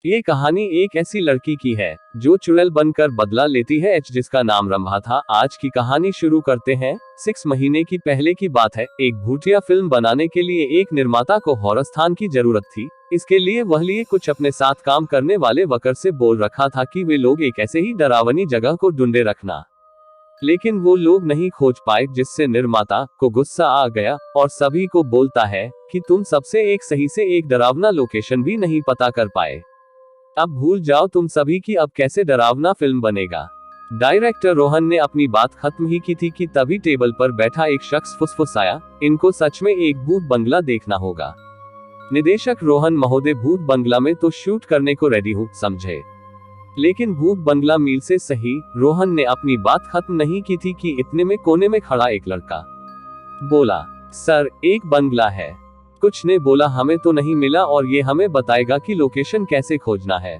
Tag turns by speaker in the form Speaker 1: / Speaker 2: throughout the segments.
Speaker 1: ये कहानी एक ऐसी लड़की की है जो चुड़ैल बनकर बदला लेती है, जिसका नाम रंभा था। आज की कहानी शुरू करते हैं। 6 महीने की पहले की बात है। एक भूतिया फिल्म बनाने के लिए एक निर्माता को हॉरर स्थान की जरूरत थी। इसके लिए वह लिए कुछ अपने साथ काम करने वाले वर्कर से बोल रखा था कि वे लोग एक ऐसे ही डरावनी जगह को ढूंढे रखना। लेकिन वो लोग नहीं खोज पाए, जिससे निर्माता को गुस्सा आ गया और सभी को बोलता है कि तुम सबसे एक सही से एक डरावना लोकेशन भी नहीं पता कर पाए। अब भूल जाओ तुम सभी की अब कैसे डरावना फिल्म बनेगा। डायरेक्टर रोहन ने अपनी बात खत्म ही की थी कि तभी टेबल पर बैठा एक शख्स फुसफुसाया, इनको सच में एक भूत बंगला देखना होगा। निदेशक रोहन महोदय, भूत बंगला में तो शूट करने को रेडी हूँ समझे, लेकिन भूत बंगला मील से सही। रोहन ने अपनी बात खत्म नहीं की थी कि इतने में कोने में खड़ा एक लड़का बोला, सर एक बंगला है। कुछ ने बोला, हमें तो नहीं मिला और ये हमें बताएगा कि लोकेशन कैसे खोजना है।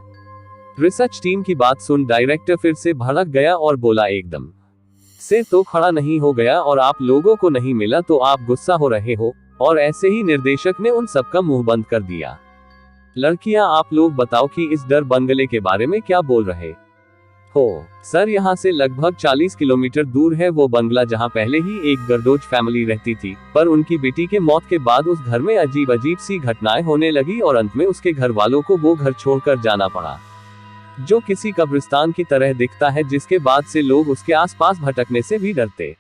Speaker 1: रिसर्च टीम की बात सुन डायरेक्टर फिर से भड़क गया और बोला, एकदम से तो खड़ा नहीं हो गया और आप लोगों को नहीं मिला तो आप गुस्सा हो रहे हो। और ऐसे ही निर्देशक ने उन सबका मुंह बंद कर दिया। लड़कियां, आप लोग बताओ कि इस डर बंगले के बारे में क्या बोल रहे हो। सर यहाँ से लगभग 40 किलोमीटर दूर है वो बंगला जहाँ पहले ही एक गर्दोज फैमिली रहती थी, पर उनकी बेटी के मौत के बाद उस घर में अजीब अजीब सी घटनाएं होने लगी और अंत में उसके घर वालों को वो घर छोड़कर जाना पड़ा, जो किसी कब्रिस्तान की तरह दिखता है, जिसके बाद से लोग उसके आसपास भटकने से भी डरते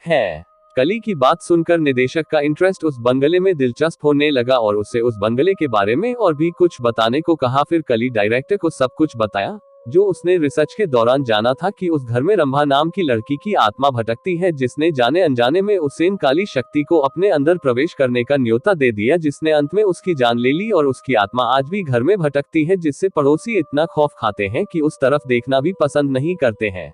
Speaker 1: हैं। कली की बात सुनकर निदेशक का इंटरेस्ट उस बंगले में दिलचस्प होने लगा और उसे उस बंगले के बारे में और भी कुछ बताने को कहा। फिर कली डायरेक्टर को सब कुछ बताया जो उसने रिसर्च के दौरान जाना था कि उस घर में रंभा नाम की लड़की की आत्मा भटकती है, जिसने जाने अनजाने में उसे इन काली शक्ति को अपने अंदर प्रवेश करने का न्योता दे दिया, जिसने अंत में उसकी जान ले ली और उसकी आत्मा आज भी घर में भटकती है, जिससे पड़ोसी इतना खौफ खाते हैं कि उस तरफ देखना भी पसंद नहीं करते हैं।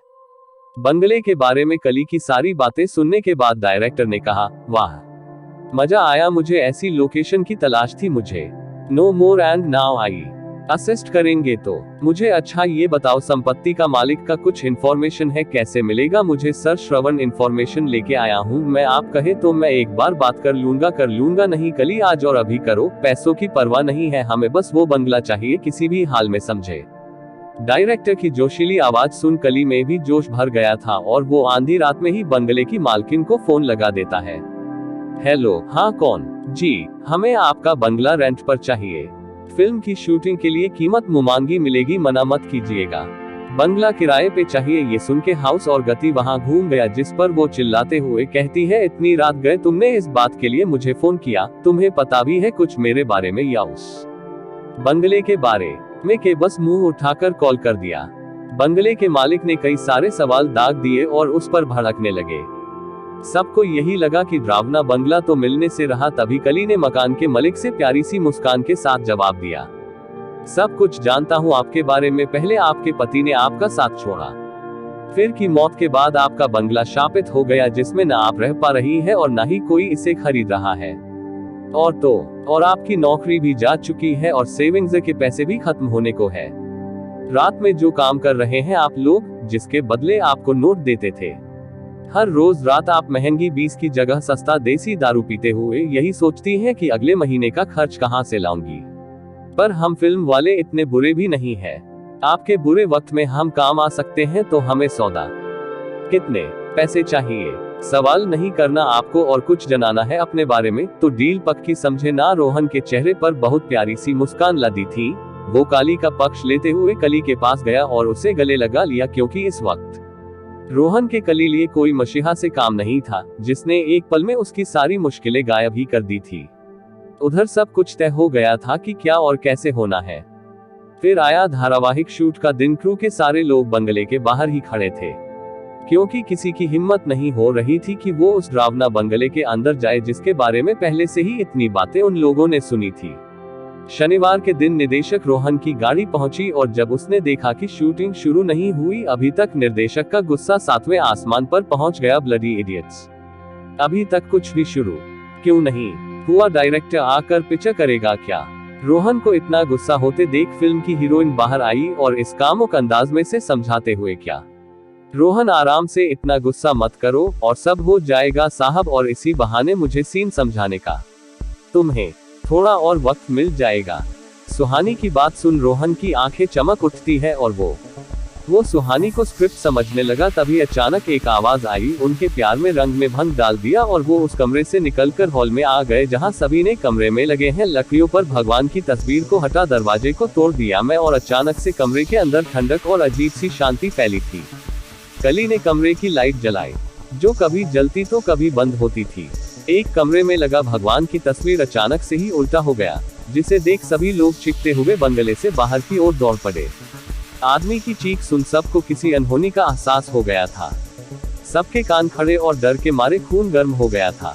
Speaker 1: बंगले के बारे में कली की सारी बातें सुनने के बाद डायरेक्टर ने कहा, वाह मजा आया, मुझे ऐसी लोकेशन की तलाश थी। मुझे no more and now I assist करेंगे तो मुझे अच्छा ये बताओ, संपत्ति का मालिक का कुछ इन्फॉर्मेशन है, कैसे मिलेगा मुझे। सर श्रवण इन्फॉर्मेशन लेके आया हूँ मैं, आप कहे तो मैं एक बार बात कर लूंगा। नहीं कली, आज और अभी करो, पैसों की परवाह नहीं है हमें, बस वो बंगला चाहिए किसी भी हाल में, समझे। डायरेक्टर की जोशीली आवाज सुन कली में भी जोश भर गया था और वो आंधी रात में ही बंगले की मालकिन को फोन लगा देता है। हेलो, हाँ कौन? जी, हमें आपका बंगला रेंट पर चाहिए। फिल्म की शूटिंग के लिए कीमत मुमांगी मिलेगी, मना मत कीजिएगा। बंगला किराए पे चाहिए। ये सुन के हाउस और गति वहां घूम गया, जिस पर वो चिल्लाते हुए कहती है, इतनी रात गए तुमने इस बात के लिए मुझे फोन किया? तुम्हें पता भी है कुछ मेरे बारे में या उस बंगले के बारे में? के बस मुंह उठाकर कॉल कर दिया। बंगले के मालिक ने कई सारे सवाल दाग दिए और उस पर भड़कने लगे। सबको यही लगा कि डरावना बंगला तो मिलने से रहा। तभी कली ने मकान के मालिक से प्यारी सी मुस्कान के साथ जवाब दिया, सब कुछ जानता हूँ आपके बारे में। पहले आपके पति ने आपका साथ छोड़ा, फिर की मौत के बाद आपका बंगला शापित हो गया, जिसमें न आप रह पा रही है और न ही कोई इसे खरीद रहा है। और आपकी नौकरी भी जा चुकी है और सेविंग्स के पैसे भी खत्म होने को है। रात में जो काम कर रहे हैं आप लोग, जिसके बदले आपको नोट देते थे, हर रोज रात आप महंगी 20 की जगह सस्ता देसी दारू पीते हुए यही सोचती हैं कि अगले महीने का खर्च कहां से लाऊंगी। पर हम फिल्म वाले इतने बुरे भी नहीं हैं। आपके बुरे वक्त में हम काम आ सकते हैं, तो हमें सौदा कितने पैसे चाहिए? सवाल नहीं करना आपको और कुछ जनाना है अपने बारे में तो डील पक्की समझे ना। रोहन के चेहरे पर बहुत प्यारी सी मुस्कान लदी थी। वो काली का पक्ष लेते हुए कली के पास गया और उसे गले लगा लिया, क्योंकि इस वक्त रोहन के कली लिए कोई मशीहा से काम नहीं था, जिसने एक पल में उसकी सारी मुश्किलें गायब ही कर दी थी। उधर सब कुछ तय हो गया था कि क्या और कैसे होना है। फिर आया धारावाहिक शूट का दिन। क्रू के सारे लोग बंगले के बाहर ही खड़े थे, क्योंकि किसी की हिम्मत नहीं हो रही थी कि वो उस डरावना बंगले के अंदर जाए, जिसके बारे में पहले से ही इतनी बातें उन लोगों ने सुनी थी। शनिवार के दिन निदेशक रोहन की गाड़ी पहुंची और जब उसने देखा कि शूटिंग शुरू नहीं हुई अभी तक, निर्देशक का गुस्सा 7वें आसमान पर पहुंच गया। ब्लडी इडियट्स, अभी तक कुछ भी शुरू क्यों नहीं हुआ? डायरेक्टर आकर पिक्चर करेगा क्या? रोहन को इतना गुस्सा होते देख फिल्म की हीरोइन बाहर आई और इस कामुक अंदाज में से समझाते हुए, क्या रोहन आराम से, इतना गुस्सा मत करो और सब हो जाएगा साहब, और इसी बहाने मुझे सीन समझाने का तुम्हें थोड़ा और वक्त मिल जाएगा। सुहानी की बात सुन रोहन की आंखें चमक उठती है और वो सुहानी को स्क्रिप्ट समझने लगा। तभी अचानक एक आवाज आई, उनके प्यार में रंग में भंग डाल दिया और वो उस कमरे से निकलकर हॉल में आ गए जहां सभी ने कमरे में लगे हैं लकड़ियों पर भगवान की तस्वीर को हटा दरवाजे को तोड़ दिया मैं और अचानक से कमरे के अंदर ठंडक और अजीब सी शांति फैली थी। कली ने कमरे की लाइट जलाई, जो कभी जलती तो कभी बंद होती थी। एक कमरे में लगा भगवान की तस्वीर अचानक से ही उल्टा हो गया, जिसे देख सभी लोग चीखते हुए बंगले से बाहर की ओर दौड़ पड़े। आदमी की चीख सुन सबको किसी अनहोनी का एहसास हो गया था। सबके कान खड़े और डर के मारे खून गर्म हो गया था।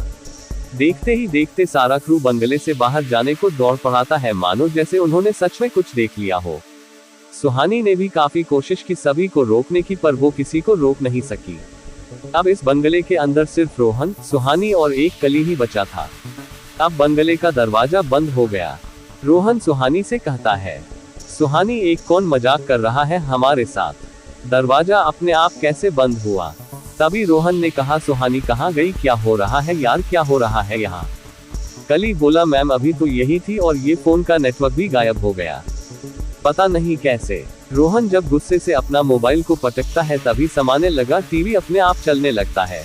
Speaker 1: देखते ही देखते सारा क्रू बंगले से बाहर जाने को दौड़ पड़ाता है, मानो जैसे उन्होंने सच में कुछ देख लिया हो। सुहानी ने भी काफी कोशिश की सभी को रोकने की, पर वो किसी को रोक नहीं सकी। अब इस बंगले के अंदर सिर्फ रोहन, सुहानी और एक कली ही बचा था। अब बंगले का दरवाजा बंद हो गया। रोहन सुहानी से कहता है, सुहानी एक कौन मजाक कर रहा है हमारे साथ? दरवाजा अपने आप कैसे बंद हुआ? तभी रोहन ने कहा, सुहानी कहाँ गई? क्या हो रहा है यार, क्या हो रहा है यहाँ? कली बोला, मैम अभी तो यही थी और ये फोन का नेटवर्क भी गायब हो गया, पता नहीं कैसे। रोहन जब गुस्से से अपना मोबाइल को पटकता है तभी समाने लगा, टीवी अपने आप चलने लगता है।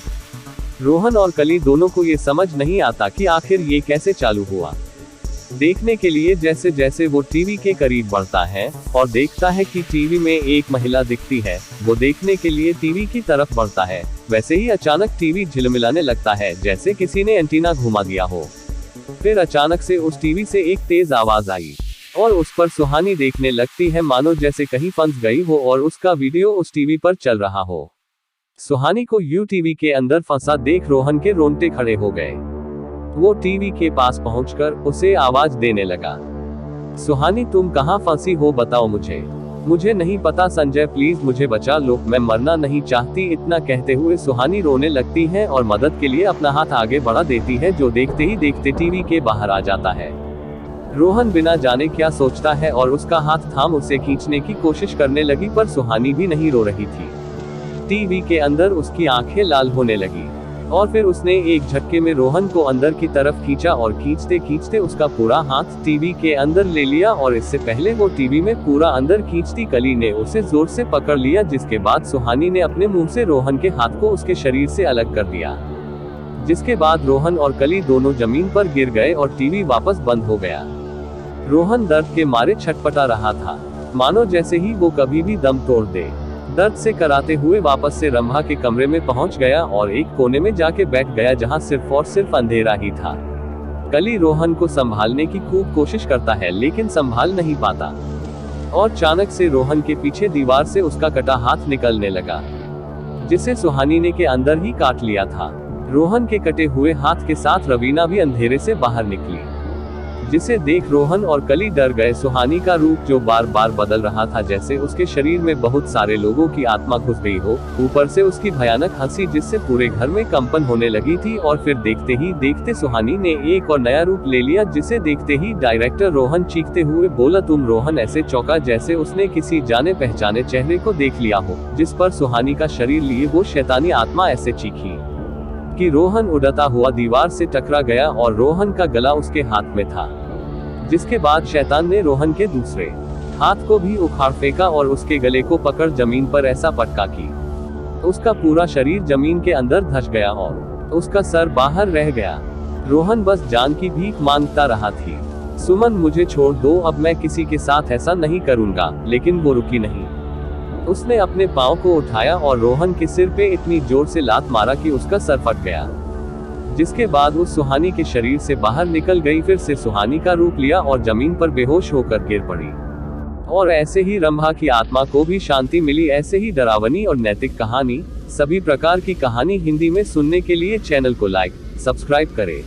Speaker 1: रोहन और कली दोनों को ये समझ नहीं आता कि आखिर ये कैसे चालू हुआ। देखने के लिए जैसे जैसे वो टीवी के करीब बढ़ता है और देखता है कि टीवी में एक महिला दिखती है, वो देखने के लिए टीवी की तरफ बढ़ता है। वैसे ही अचानक टीवी झिलमिलाने लगता है, जैसे किसी ने एंटीना घुमा दिया हो। फिर अचानक से उस टीवी से एक तेज आवाज आई और उस पर सुहानी देखने लगती है, मानो जैसे कहीं फंस गई हो और उसका वीडियो उस टीवी पर चल रहा हो। सुहानी को यूं टीवी के अंदर फंसा देख रोहन के रोंगटे खड़े हो गए। वो टीवी के पास पहुंचकर उसे आवाज देने लगा, सुहानी तुम कहां फंसी हो, बताओ मुझे नहीं पता, संजय प्लीज मुझे बचा लो, मैं मरना नहीं चाहती। इतना कहते हुए सुहानी रोने लगती है और मदद के लिए अपना हाथ आगे बढ़ा देती है, जो देखते ही देखते टीवी के बाहर आ जाता है। रोहन बिना जाने क्या सोचता है और उसका हाथ थाम उसे खींचने की कोशिश करने लगी, पर सुहानी भी नहीं रो रही थी। टीवी के अंदर उसकी आंखें लाल होने लगी और फिर उसने एक झटके में रोहन को अंदर की तरफ खींचा और खींचते खींचते उसका पूरा हाथ टीवी के अंदर ले लिया और इससे पहले वो टीवी में पूरा अंदर खींचती कली ने उसे जोर से पकड़ लिया, जिसके बाद सुहानी ने अपने मुंह से रोहन के हाथ को उसके शरीर से अलग कर दिया, जिसके बाद रोहन और कली दोनों जमीन पर गिर गए और टीवी वापस बंद हो गया। रोहन दर्द के मारे छटपटा रहा था, मानो जैसे ही वो कभी भी दम तोड़ दे। दर्द से कराते हुए वापस से रंभा के कमरे में पहुंच गया और एक कोने में जाके बैठ गया, जहां सिर्फ और सिर्फ अंधेरा ही था। कली रोहन को संभालने की खूब कोशिश करता है, लेकिन संभाल नहीं पाता और अचानक से रोहन के पीछे दीवार से उसका कटा हाथ निकलने लगा, जिसे सुहानी ने के अंदर ही काट लिया था। रोहन के कटे हुए हाथ के साथ रवीना भी अंधेरे से बाहर निकली, जिसे देख रोहन और कली डर गए। सुहानी का रूप जो बार बार बदल रहा था, जैसे उसके शरीर में बहुत सारे लोगों की आत्मा घुस गई हो। ऊपर से उसकी भयानक हंसी, जिससे पूरे घर में कंपन होने लगी थी। और फिर देखते ही देखते सुहानी ने एक और नया रूप ले लिया, जिसे देखते ही डायरेक्टर रोहन चीखते हुए बोला, तुम? रोहन ऐसे चौंका जैसे उसने किसी जाने पहचाने चेहरे को देख लिया हो, जिस पर सुहानी का शरीर लिए वो शैतानी आत्मा ऐसे चीखी कि रोहन उड़ता हुआ दीवार से टकरा गया और रोहन का गला उसके हाथ में था, जिसके बाद शैतान ने रोहन के दूसरे हाथ को भी उखाड़ फेंका और उसके गले को पकड़ जमीन पर ऐसा पटका कि उसका पूरा शरीर जमीन के अंदर धंस गया और उसका सर बाहर रह गया। रोहन बस जान की भीख मांगता रहा थी, सुमन मुझे छोड़ दो, अब मैं किसी के साथ ऐसा नहीं करूंगा। लेकिन वो रुकी नहीं, उसने अपने पांव को उठाया और रोहन के सिर पे इतनी जोर से लात मारा कि उसका सर फट गया, जिसके बाद वो सुहानी के शरीर से बाहर निकल गई। फिर से सुहानी का रूप लिया और जमीन पर बेहोश होकर गिर पड़ी। और ऐसे ही रंभा की आत्मा को भी शांति मिली। ऐसे ही डरावनी और नैतिक कहानी, सभी प्रकार की कहानी हिंदी में सुनने के लिए चैनल को लाइक, सब्सक्राइब करें।